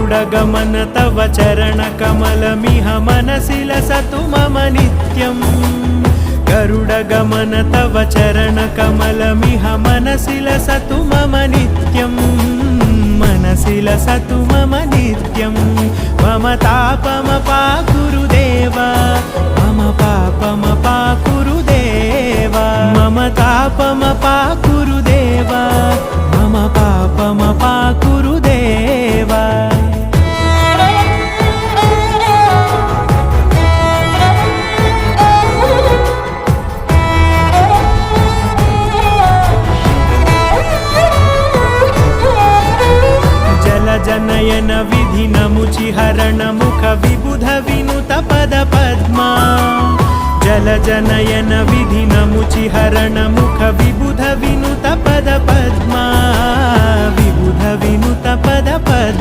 गरुडगमन तव चरणकमलमिह मनसि लसतु मम नित्यम् गरुडगमन तव चरणकमलमिह मनसि लसतु मम नित्यम् मनसि लसतु मम नित्यम् मम तापमपाकुरुदेव मम पापमपाकुरुदेव मम तापमपाकुरुदेव मम पापमपाकुरुदेव जनयन विधिनमुचिहरण मुख विबुध विनुत पद पद्मा जल जनयन विधिनमुचिहरण मुख विबुध विनुत पद पद्मा विबुध विनुत पद पद्मा।